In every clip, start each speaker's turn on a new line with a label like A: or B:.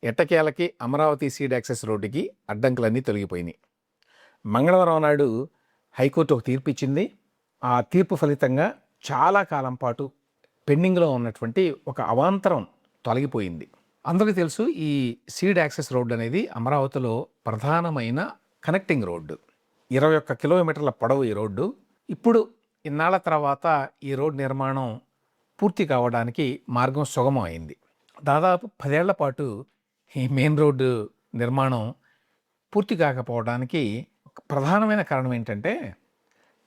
A: ఎట్టకేలకి Amaravati seed access రోడ్డుకి అడ్డంకులన్నీ తొలగిపోయినాయి. మంగళవారం నాడు హైకోర్టు ఒక తీర్పు ఇచ్చింది. ఆ తీర్పు ఫలితంగా చాలా కాలం పాటు పెండింగ్లో ఉన్నటువంటి ఒక అవాంతరం తొలగిపోయింది. అందరికీ తెలుసు, ఈ సీడ్ యాక్సెస్ రోడ్డు అనేది అమరావతిలో ప్రధానమైన కనెక్టింగ్ రోడ్డు. 21 కిలోమీటర్ల పొడవు ఈ రోడ్డు. ఇప్పుడు ఇన్నాళ్ల తర్వాత ఈ రోడ్డు నిర్మాణం పూర్తి కావడానికి మార్గం సుగమం అయింది. దాదాపు 10 ఏళ్ల పాటు ఈ మెయిన్ రోడ్డు నిర్మాణం పూర్తి కాకపోవడానికి ప్రధానమైన కారణం ఏంటంటే,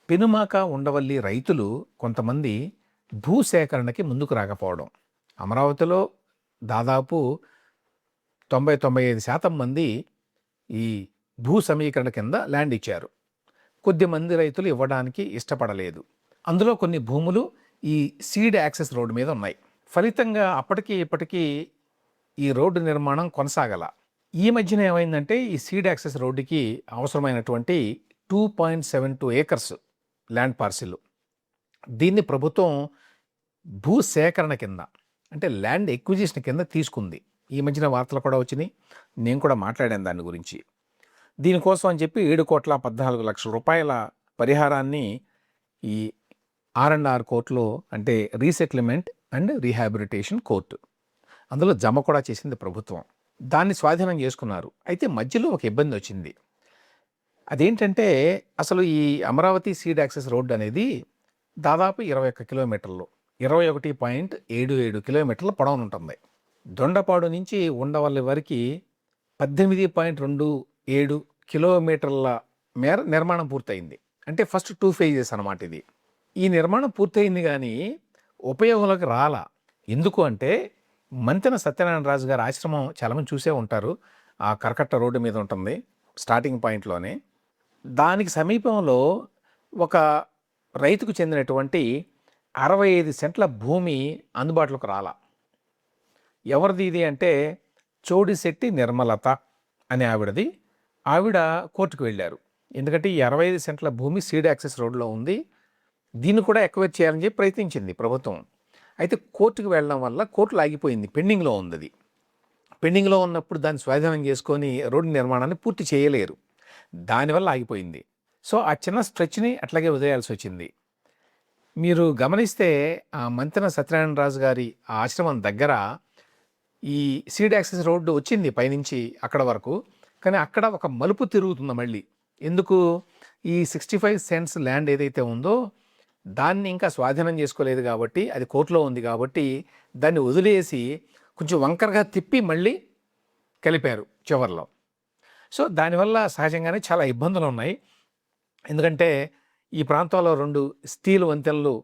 A: పెనుమాక ఉండవల్లి రైతులు కొంతమంది భూసేకరణకి ముందుకు రాకపోవడం. అమరావతిలో దాదాపు 90-95% మంది ఈ భూ సమీకరణ కింద ల్యాండ్ ఇచ్చారు. కొద్దిమంది రైతులు ఇవ్వడానికి ఇష్టపడలేదు. అందులో కొన్ని భూములు ఈ సీడ్ యాక్సెస్ రోడ్డు మీద ఉన్నాయి. ఫలితంగా అప్పటికి ఇప్పటికీ ఈ రోడ్డు నిర్మాణం కొనసాగల. ఈ మధ్యన ఏమైందంటే, ఈ సీడ్ యాక్సెస్ రోడ్డుకి అవసరమైనటువంటి 2.72 ఏకర్స్ ల్యాండ్ పార్సిల్, దీన్ని ప్రభుత్వం భూసేకరణ కింద, అంటే ల్యాండ్ ఎక్విజిషన్ కింద తీసుకుంది. ఈ మధ్యన వార్తలు కూడా వచ్చినాయి, నేను కూడా మాట్లాడాను దాని గురించి. దీనికోసం అని చెప్పి 7,14,00,000 రూపాయల పరిహారాన్ని ఈ R&R కోర్టులో, అంటే రీసెటిల్మెంట్ అండ్ రీహాబిలిటేషన్ కోర్టు, అందులో జమ కూడా చేసింది ప్రభుత్వం. దాన్ని స్వాధీనం చేసుకున్నారు. అయితే మధ్యలో ఒక ఇబ్బంది వచ్చింది. అదేంటంటే, అసలు ఈ అమరావతి సీడ్ యాక్సెస్ రోడ్డు అనేది దాదాపు 21 కిలోమీటర్లు, 21.77 కిలోమీటర్ల పొడవునుంటుంది. దొండపాడు నుంచి ఉండవల్లి వరకు 18.27 కిలోమీటర్ల మేర నిర్మాణం పూర్తయింది. అంటే ఫస్ట్ 2 phases అన్నమాట ఇది. ఈ నిర్మాణం పూర్తయింది కానీ ఉపయోగంలోకి రాలా. ఎందుకు అంటే, మంతెన సత్యనారాయణ రాజు గారి ఆశ్రమం చాలామంది చూసే ఉంటారు. ఆ కరకట్ట రోడ్డు మీద ఉంటుంది, స్టార్టింగ్ పాయింట్లోనే. దానికి సమీపంలో ఒక రైతుకు చెందినటువంటి 65 సెంట్ల భూమి అందుబాటులోకి రాలా. ఎవరిది ఇది అంటే, చోడిశెట్టి నిర్మలత అనే ఆవిడది. ఆవిడ కోర్టుకు వెళ్ళారు. ఎందుకంటే ఈ 65 సెంట్ల భూమి సీడ్ యాక్సెస్ రోడ్లో ఉంది, దీన్ని కూడా ఎక్వైర్ చేయాలని చెప్పి ప్రయత్నించింది ప్రభుత్వం. అయితే కోర్టుకు వెళ్ళడం వల్ల కోర్టులో ఆగిపోయింది, పెండింగ్లో ఉంది. అది పెండింగ్లో ఉన్నప్పుడు దాన్ని స్వాధీనం చేసుకొని రోడ్డు నిర్మాణాన్ని పూర్తి చేయలేరు, దానివల్ల ఆగిపోయింది. సో ఆ చిన్న స్ట్రెచ్ని అట్లాగే వదిలేయాల్సి వచ్చింది. మీరు గమనిస్తే ఆ మంతెన సత్యనారాయణ రాజు గారి ఆ ఆశ్రమం దగ్గర ఈ సీడ్ యాక్సెస్ రోడ్డు వచ్చింది పైనుంచి అక్కడ వరకు. కానీ అక్కడ ఒక మలుపు తిరుగుతుంది మళ్ళీ. ఎందుకు? ఈ 65 సెంట్స్ ల్యాండ్ ఏదైతే ఉందో దాన్ని ఇంకా స్వాధీనం చేసుకోలేదు కాబట్టి, అది కోర్టులో ఉంది కాబట్టి దాన్ని వదిలేసి కొంచెం వంకరగా తిప్పి మళ్ళీ కలిపారు చివర్లో. సో దానివల్ల సహజంగానే చాలా ఇబ్బందులు ఉన్నాయి. ఎందుకంటే ఈ ప్రాంతంలో 2 స్టీల్ వంతెనలు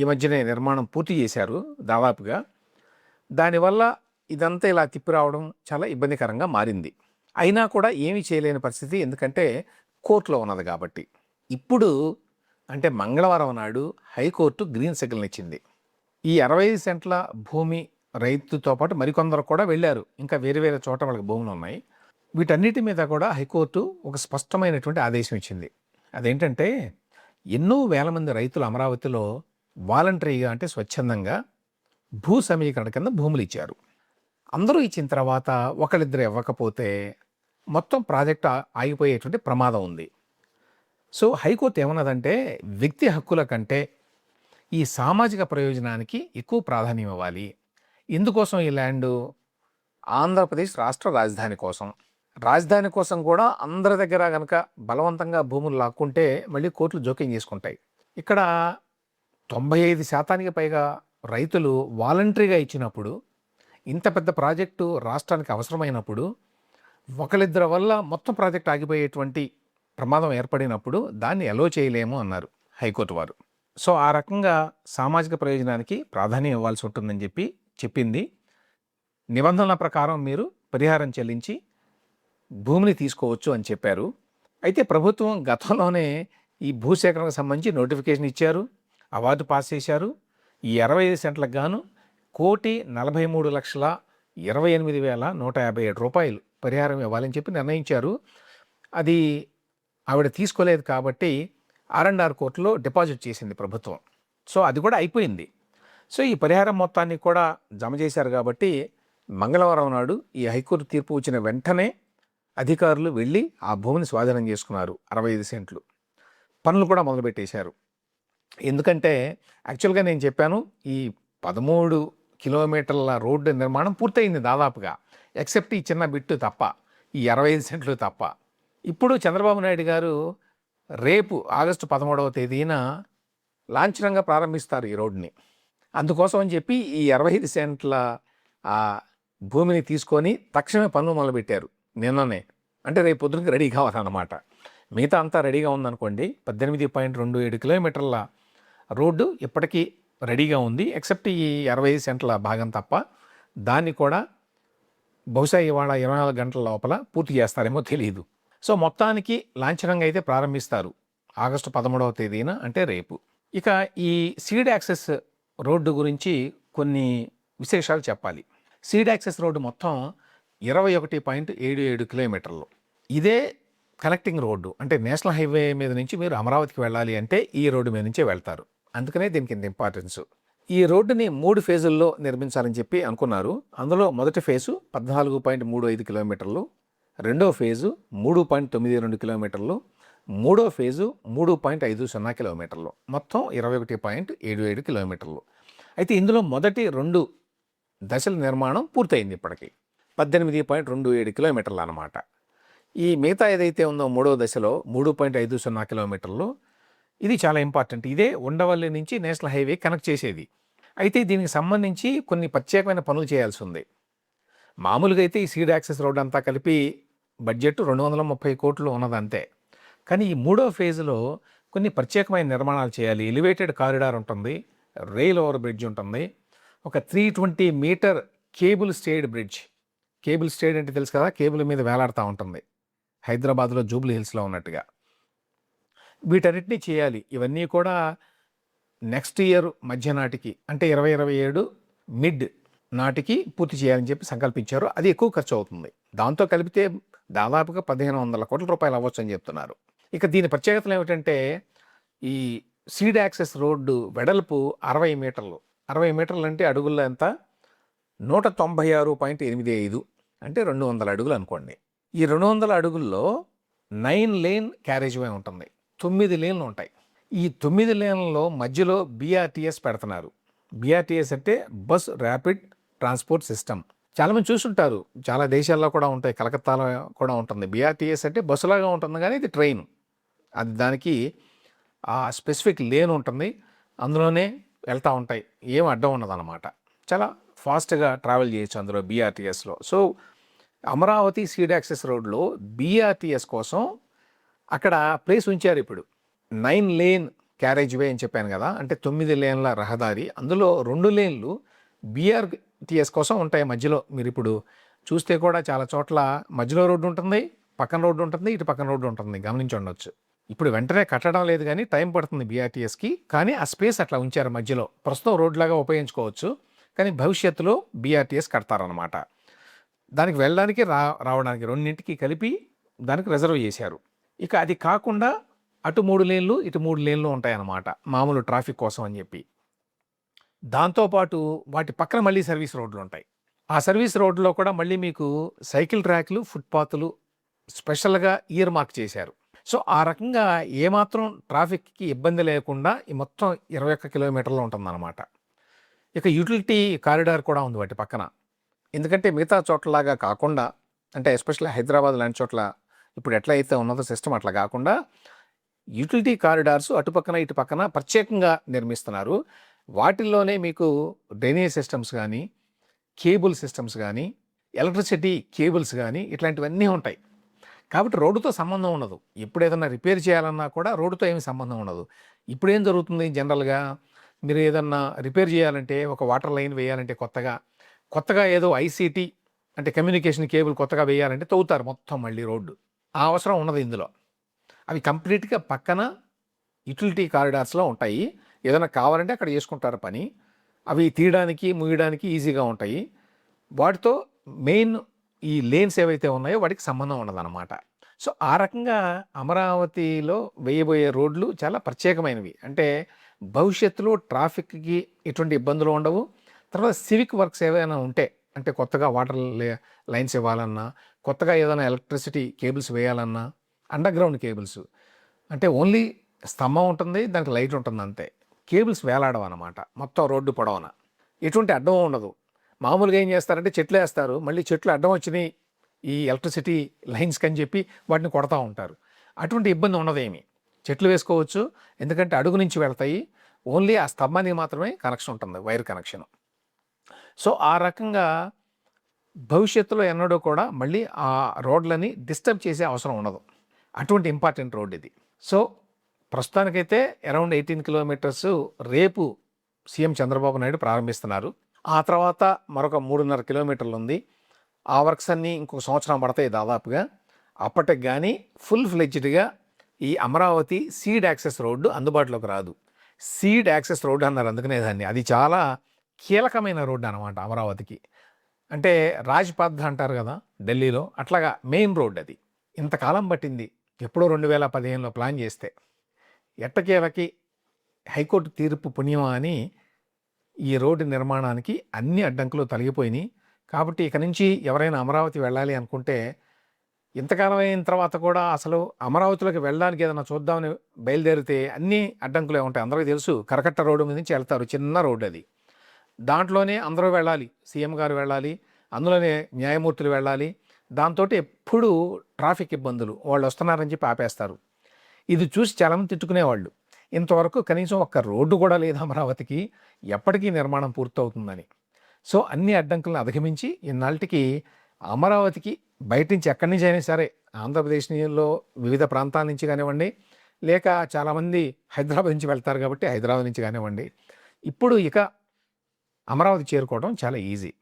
A: ఈ మధ్యనే నిర్మాణం పూర్తి చేశారు దాదాపుగా. దానివల్ల ఇదంతా ఇలా తిప్పి రావడం చాలా ఇబ్బందికరంగా మారింది. అయినా కూడా ఏమీ చేయలేని పరిస్థితి, ఎందుకంటే కోర్టులో ఉన్నది కాబట్టి. ఇప్పుడు అంటే మంగళవారం నాడు హైకోర్టు గ్రీన్ సిగ్నల్ ఇచ్చింది. ఈ 65 సెంట్ల భూమి రైతుతో పాటు మరికొందరు కూడా వెళ్ళారు, ఇంకా వేరే వేరే చోట వాళ్ళకి భూములు ఉన్నాయి. వీటన్నిటి మీద కూడా హైకోర్టు ఒక స్పష్టమైనటువంటి ఆదేశం ఇచ్చింది. అదేంటంటే, ఎన్నో వేల మంది రైతులు అమరావతిలో వాలంటరీగా, అంటే స్వచ్ఛందంగా భూ సమీకరణ కింద భూములు ఇచ్చారు. అందరూ ఇచ్చిన తర్వాత ఒకళ్ళిద్దరు ఇవ్వకపోతే మొత్తం ప్రాజెక్టు ఆగిపోయేటువంటి ప్రమాదం ఉంది. సో హైకోర్టు ఏమన్నదంటే, వ్యక్తి హక్కుల కంటే ఈ సామాజిక ప్రయోజనానికి ఎక్కువ ప్రాధాన్యం ఇవ్వాలి. ఎందుకోసం ఈ ల్యాండు? ఆంధ్రప్రదేశ్ రాష్ట్ర రాజధాని కోసం. రాజధాని కోసం కూడా అందరి దగ్గర కనుక బలవంతంగా భూములు లాక్కుంటే మళ్ళీ కోర్టులు జోక్యం చేసుకుంటాయి. ఇక్కడ 95% పైగా రైతులు వాలంటరీగా ఇచ్చినప్పుడు, ఇంత పెద్ద ప్రాజెక్టు రాష్ట్రానికి అవసరమైనప్పుడు, ఒకళ్ళిద్దరి వల్ల మొత్తం ప్రాజెక్టు ఆగిపోయేటువంటి ప్రమాదం ఏర్పడినప్పుడు దాన్ని అలో చేయలేము అన్నారు హైకోర్టు వారు. సో ఆ రకంగా సామాజిక ప్రయోజనానికి ప్రాధాన్యం ఇవ్వాల్సి ఉంటుందని చెప్పింది. నిబంధనల ప్రకారం మీరు పరిహారం చెల్లించి భూమిని తీసుకోవచ్చు అని చెప్పారు. అయితే ప్రభుత్వం గతంలోనే ఈ భూసేకరణకు సంబంధించి నోటిఫికేషన్ ఇచ్చారు, అవార్డు పాస్ చేశారు. ఈ 65 సెంట్లకు గాను 1,43,28,157 రూపాయలు పరిహారం ఇవ్వాలని చెప్పి నిర్ణయించారు. అది ఆవిడ తీసుకోలేదు కాబట్టి R&R కోర్టులో డిపాజిట్ చేసింది ప్రభుత్వం. సో అది కూడా అయిపోయింది. సో ఈ పరిహారం మొత్తాన్ని కూడా జమ చేశారు కాబట్టి మంగళవారం నాడు ఈ హైకోర్టు తీర్పు వచ్చిన వెంటనే అధికారులు వెళ్ళి ఆ భూమిని స్వాధీనం చేసుకున్నారు. 65 సెంట్లు. పనులు కూడా మొదలుపెట్టేశారు. ఎందుకంటే యాక్చువల్గా నేను చెప్పాను, ఈ 13 కిలోమీటర్ల రోడ్డు నిర్మాణం పూర్తయింది దాదాపుగా, ఎక్సెప్ట్ ఈ చిన్న బిట్టు తప్ప, ఈ 65 సెంట్లు తప్ప. ఇప్పుడు చంద్రబాబు నాయుడు గారు రేపు ఆగస్టు 13వ తేదీన లాంఛనంగా ప్రారంభిస్తారు ఈ రోడ్డుని. అందుకోసం అని చెప్పి ఈ 65 సెంట్ల ఆ భూమిని తీసుకొని తక్షణమే పనులు మొదలుపెట్టారు నిన్ననే. అంటే రేపు పొద్దునకి రెడీ కావాలన్నమాట. మిగతా అంతా రెడీగా ఉందనుకోండి. 18.27 కిలోమీటర్ల రోడ్డు ఇప్పటికీ రెడీగా ఉంది, ఎక్సెప్ట్ ఈ 65 సెంట్ల భాగం తప్ప. దాన్ని కూడా బహుశా ఇవాళ 24 గంటల లోపల పూర్తి చేస్తారేమో తెలియదు. సో మొత్తానికి లాంఛనంగా అయితే ప్రారంభిస్తారు ఆగస్టు 13వ తేదీన, అంటే రేపు. ఇక ఈ సీడ్ యాక్సెస్ రోడ్డు గురించి కొన్ని విశేషాలు చెప్పాలి. సీడ్ యాక్సెస్ రోడ్డు మొత్తం 21.77 కిలోమీటర్లు. ఇదే కనెక్టింగ్ రోడ్డు. అంటే నేషనల్ హైవే మీద నుంచి మీరు అమరావతికి వెళ్ళాలి అంటే ఈ రోడ్డు మీద నుంచే వెళ్తారు. అందుకనే దీనికి ఇంత ఇంపార్టెన్స్. ఈ రోడ్డుని 3 ఫేజుల్లో నిర్మించాలని చెప్పి అనుకున్నారు. అందులో మొదటి ఫేజు 14.35 కిలోమీటర్లు, రెండో ఫేజు 3.92 కిలోమీటర్లు, మూడో ఫేజు 3.50 కిలోమీటర్లు, మొత్తం 21.77 కిలోమీటర్లు. అయితే ఇందులో మొదటి 2 దశల నిర్మాణం పూర్తయింది ఇప్పటికీ, 18.27 కిలోమీటర్లు అన్నమాట. ఈ మిగతా ఏదైతే ఉందో మూడో దశలో 3.50 కిలోమీటర్లు, ఇది చాలా ఇంపార్టెంట్. ఇదే ఉండవల్లి నుంచి నేషనల్ హైవే కనెక్ట్ చేసేది. అయితే దీనికి సంబంధించి కొన్ని ప్రత్యేకమైన పనులు చేయాల్సి ఉంది. మామూలుగా అయితే ఈ సీడ్ యాక్సెస్ రోడ్ అంతా కలిపి బడ్జెట్ 230 కోట్లు ఉన్నదంతే. కానీ ఈ మూడో ఫేజ్లో కొన్ని ప్రత్యేకమైన నిర్మాణాలు చేయాలి. ఎలివేటెడ్ కారిడార్ ఉంటుంది, రైల్ ఓవర్ బ్రిడ్జ్ ఉంటుంది, ఒక 320 metre cable stayed bridge. Cable stayed అంటే తెలుసు కదా, కేబుల్ మీద వేలాడుతూ ఉంటుంది, హైదరాబాద్లో జూబ్లీ హిల్స్లో ఉన్నట్టుగా. వీటన్నిటినీ చేయాలి. ఇవన్నీ కూడా నెక్స్ట్ ఇయర్ మధ్య నాటికి, అంటే 2027 మిడ్ నాటికి పూర్తి చేయాలని చెప్పి సంకల్పించారు. అది ఎక్కువ ఖర్చు అవుతుంది. దాంతో కలిపితే దాదాపుగా 1500 కోట్ల రూపాయలు అవ్వచ్చు అని చెప్తున్నారు. ఇక దీని ప్రత్యేకతలు ఏమిటంటే, ఈ సీడ్ యాక్సెస్ రోడ్డు వెడల్పు 60 మీటర్లు. 60 మీటర్లు అంటే అడుగుల్లో ఎంత? 196.85, అంటే 200 అడుగులు అనుకోండి. ఈ 200 అడుగుల్లో 9 లేన్ క్యారేజ్ వే ఉంటుంది, 9 లేన్లు ఉంటాయి. ఈ 9 లేన్లలో మధ్యలో BRTS పెడుతున్నారు. BRTS అంటే బస్ ర్యాపిడ్ ట్రాన్స్పోర్ట్ సిస్టమ్. చాలామంది చూసుంటారు, చాలా దేశాల్లో కూడా ఉంటాయి, కలకత్తాలో కూడా ఉంటుంది. BRTS అంటే బస్సులాగా ఉంటుంది, కానీ ఇది ట్రైన్. అది దానికి ఆ స్పెసిఫిక్ లేన్ ఉంటుంది, అందులోనే వెళ్తూ ఉంటాయి, ఏం అడ్డం ఉన్నదన్నమాట. చాలా ఫాస్ట్గా ట్రావెల్ చేయొచ్చు అందులో BRTSలో. సో అమరావతి సీడ్ యాక్సెస్ రోడ్లో BRTS కోసం అక్కడ ప్లేస్ ఉంచారు. ఇప్పుడు 9 లేన్ క్యారేజ్ వే అని చెప్పాను కదా, అంటే 9 లేన్ల రహదారి. అందులో 2 లేన్లు BRTS కోసం ఉంటాయి మధ్యలో. మీరు ఇప్పుడు చూస్తే కూడా చాలా చోట్ల మధ్యలో రోడ్డు ఉంటుంది, పక్కన రోడ్డు ఉంటుంది, ఇటు పక్కన రోడ్డు ఉంటుంది, గమనించి ఉండొచ్చు. ఇప్పుడు వెంటనే కట్టడం లేదు, కానీ టైం పడుతుంది BRTSకి. కానీ ఆ స్పేస్ అట్లా ఉంచారు మధ్యలో. ప్రస్తుతం రోడ్లాగా ఉపయోగించుకోవచ్చు, కానీ భవిష్యత్తులో BRTS కడతారనమాట. దానికి వెళ్ళడానికి రావడానికి రెండింటికి కలిపి దానికి రిజర్వ్ చేశారు. ఇక అది కాకుండా అటు 3 లేన్లు ఇటు 3 లేన్లు ఉంటాయన్నమాట, మామూలు ట్రాఫిక్ కోసం అని చెప్పి. దాంతోపాటు వాటి పక్కన మళ్ళీ సర్వీస్ రోడ్లు ఉంటాయి. ఆ సర్వీస్ రోడ్లో కూడా మళ్ళీ మీకు సైకిల్ ట్రాక్లు, ఫుట్పాత్లు స్పెషల్గా ఇయర్ మార్క్ చేశారు. సో ఆ రకంగా ఏమాత్రం ట్రాఫిక్కి ఇబ్బంది లేకుండా ఈ మొత్తం 21 కిలోమీటర్లు ఉంటుందన్నమాట. ఇక యూటిలిటీ కారిడార్ కూడా ఉంది వాటి పక్కన. ఎందుకంటే మిగతా చోట్లలాగా కాకుండా, అంటే ఎస్పెషల్లీ హైదరాబాద్ లాంటి చోట్ల ఇప్పుడు ఎట్లా అయితే ఉన్నదో సిస్టమ్ అట్లా కాకుండా యూటిలిటీ కారిడార్స్ అటుపక్కన ఇటు పక్కన ప్రత్యేకంగా నిర్మిస్తున్నారు. వాటిల్లోనే మీకు డ్రైనేజ్ సిస్టమ్స్ కానీ, కేబుల్ సిస్టమ్స్ కానీ, ఎలక్ట్రిసిటీ కేబుల్స్ కానీ, ఇట్లాంటివన్నీ ఉంటాయి. కాబట్టి రోడ్డుతో సంబంధం ఉండదు. ఎప్పుడు ఏదన్నా రిపేర్ చేయాలన్నా కూడా రోడ్డుతో ఏమి సంబంధం ఉండదు. ఇప్పుడేం జరుగుతుంది, జనరల్గా మీరు ఏదన్నా రిపేర్ చేయాలంటే, ఒక వాటర్ లైన్ వేయాలంటే కొత్తగా ఏదో ICT అంటే కమ్యూనికేషన్ కేబుల్ కొత్తగా వేయాలంటే తవ్వుతారు మొత్తం మళ్ళీ రోడ్డు. ఆ అవసరం ఉన్నది ఇందులో. అవి కంప్లీట్గా పక్కన యూటిలిటీ కారిడార్స్లో ఉంటాయి. ఏదైనా కావాలంటే అక్కడ చేసుకుంటారు పని. అవి తీయడానికి ముయ్యడానికి ఈజీగా ఉంటాయి. వాటితో మెయిన్ ఈ లేన్స్ ఏవైతే ఉన్నాయో వాటికి సంబంధం ఉండదన్నమాట. సో ఆ రకంగా అమరావతిలో వేయబోయే రోడ్లు చాలా ప్రత్యేకమైనవి. అంటే భవిష్యత్తులో ట్రాఫిక్కి ఎటువంటి ఇబ్బందులు ఉండవు. తర్వాత సివిక్ వర్క్స్ ఏవైనా ఉంటే, అంటే కొత్తగా వాటర్ లైన్స్ ఇవ్వాలన్నా, కొత్తగా ఏదైనా ఎలక్ట్రిసిటీ కేబుల్స్ వేయాలన్నా, అండర్‌గ్రౌండ్ కేబుల్స్ అంటే ఓన్లీ స్తంభం ఉంటుంది, దానికి లైట్ ఉంటుంది అంతే. కేబుల్స్ వేలాడవనమాట మొత్తం రోడ్డు పొడవున. ఎటువంటి అడ్డం ఉండదు. మామూలుగా ఏం చేస్తారంటే చెట్లేస్తారు, మళ్ళీ చెట్లు అడ్డం వచ్చినాయి ఈ ఎలక్ట్రిసిటీ లైన్స్‌కి అని చెప్పి వాటిని కొడతా ఉంటారు. అటువంటి ఇబ్బంది ఉండదేమి. చెట్లు వేసుకోవచ్చు, ఎందుకంటే అడుగు నుంచి వెళ్తాయి. ఓన్లీ ఆ స్తంభానికి మాత్రమే కనెక్షన్ ఉంటుంది, వైర్ కనెక్షన్. సో ఆ రకంగా భవిష్యత్తులో ఎన్నడూ కూడా మళ్ళీ ఆ రోడ్లని డిస్టర్బ్ చేసే అవసరం ఉండదు. అటువంటి ఇంపార్టెంట్ రోడ్ ఇది. సో ప్రస్తుతానికైతే అరౌండ్ 18 కిలోమీటర్స్ రేపు సీఎం చంద్రబాబు నాయుడు ప్రారంభిస్తున్నారు. ఆ తర్వాత మరొక 3.5 కిలోమీటర్లు ఉంది. ఆ వర్క్స్ అన్నీ ఇంకొక సంవత్సరం పడతాయి దాదాపుగా. అప్పటికి కానీ ఫుల్ ఫ్లెడ్జ్డ్గా ఈ అమరావతి సీడ్ యాక్సెస్ రోడ్డు అందుబాటులోకి రాదు. సీడ్ యాక్సెస్ రోడ్డు అన్నారు అందుకనే దాన్ని. అది చాలా కీలకమైన రోడ్డు అనమాట అమరావతికి. అంటే రాజ్‌పథ్ అంటారు కదా ఢిల్లీలో, అట్లాగా మెయిన్ రోడ్ అది. ఇంతకాలం పట్టింది, ఎప్పుడో 2015లో ప్లాన్ చేస్తే. ఎట్టకేలకి హైకోర్టు తీర్పు పుణ్యమా అని ఈ రోడ్డు నిర్మాణానికి అన్ని అడ్డంకులు తొలగిపోయినాయి. కాబట్టి ఇక నుంచి ఎవరైనా అమరావతి వెళ్ళాలి అనుకుంటే, ఇంతకాలం అయిన తర్వాత కూడా అసలు అమరావతిలోకి వెళ్ళడానికి ఏదైనా చూద్దామని బయలుదేరితే అన్ని అడ్డంకులే ఉంటాయి. అందరికీ తెలుసు, కరకట్ట రోడ్డు మీద నుంచి వెళ్తారు, చిన్న రోడ్డు అది. దాంట్లోనే అందరూ వెళ్ళాలి, సీఎం గారు వెళ్ళాలి, అందులోనే న్యాయమూర్తులు వెళ్ళాలి. దాంతో ఎప్పుడు ట్రాఫిక్ ఇబ్బందులు, వాళ్ళు వస్తున్నారని చెప్పి ఆపేస్తారు. ఇది చూసి చాలామంది తిట్టుకునేవాళ్ళు, ఇంతవరకు కనీసం ఒక్క రోడ్డు కూడా లేదు అమరావతికి, ఎప్పటికీ నిర్మాణం పూర్తవుతుందని. సో అన్ని అడ్డంకులను అధిగమించి ఇన్నాళ్ళకి అమరావతికి బయట నుంచి ఎక్కడి నుంచి అయినా సరే, ఆంధ్రప్రదేశ్లో వివిధ ప్రాంతాల నుంచి కానివ్వండి, లేక చాలామంది హైదరాబాద్ నుంచి వెళ్తారు కాబట్టి హైదరాబాద్ నుంచి కానివ్వండి, ఇప్పుడు ఇక అమరావతి చేరుకోవడం చాలా ఈజీ.